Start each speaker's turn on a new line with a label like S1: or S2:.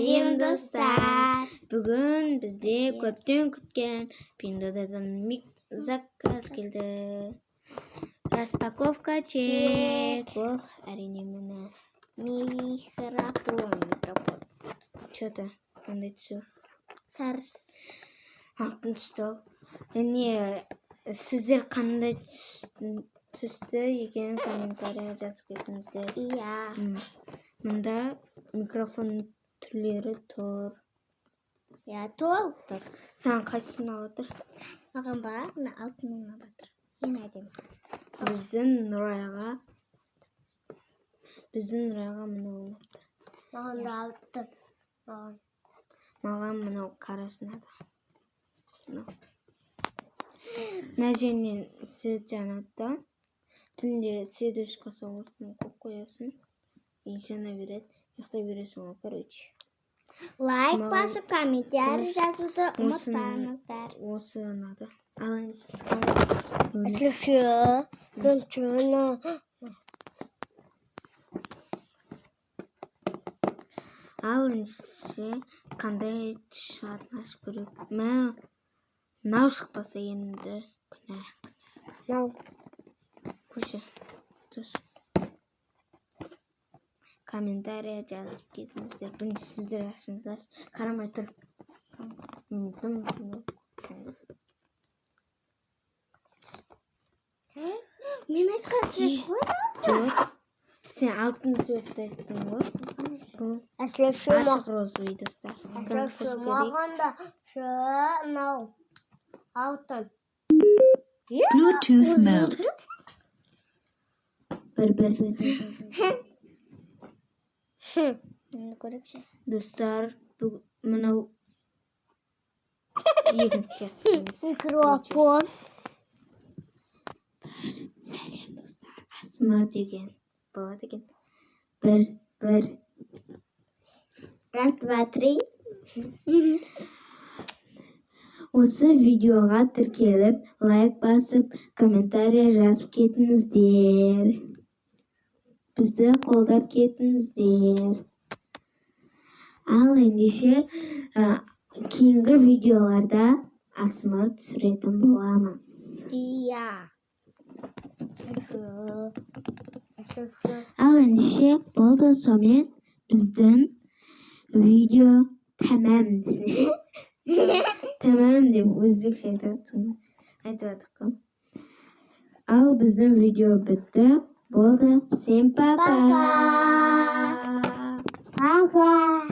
S1: Сәлем достар. Бүгін бізде көптен күткен Пиндодадан заказ келді. Распаковка чек. Бұл әрине міне микрофон. Что-то қандай түсі?
S2: Сары.
S1: Алтын түсті. Сіздер қандай түсті екенін комментария жазып кетіңіздер.
S2: Иә.
S1: Мында микрофон түрлері тұр.
S2: Иә, тұр.
S1: Саған қайсысын алатыр?
S2: Маған ба? Мына алтынын алатыр. Ең әдемі.
S1: Біздің Нұрайға мынау ұнапты.
S2: Маған да алтын.
S1: Маған мынау қарасын ады. Нәженен свет жанады. Түнде следующий соңғысын қоп қоясын. И жана береді. Ұйықтай бересің ол, короче.
S2: Лайк басып, комментарий жазуды ұмытпаңыздар.
S1: Осы ұнады. Ал енші қандай шығатын ашып көріп. Мынау шықпаса енді күнә.
S2: Мынау.
S1: Көше. Тұр. Комментария жазып кетіңіздер. Бірінші сіздер ашыңыздар. Қарамай тұр.
S2: Мен айтқан свет қой?
S1: Жоқ. Сен алтын светті айттың ғой. Ашық розовый достар.
S2: Маған да мынау алтын.
S3: Bluetooth mode.
S1: Бір.
S2: Мені көрекші.
S1: Достар, мынау екінші
S2: Микрофон.
S1: Сәлем достар. Асма деген болады екен. Бір.
S2: Раз, два, три.
S1: Осы видеоға тіркеліп, лайк басып, комментария жазып кетіңіздер. Бізді қолдап кетіңіздер. Ал ендеше кейінгі видеоларда ASMR түсіретін боламыз.
S2: Иә.
S1: Ал ендеше болды, сонымен біздің видео тәмам десін. Тәмам деп өзбекше айтып жатырмын. Ал біздің видео бітті. Болды. Всем пока.
S2: Пока.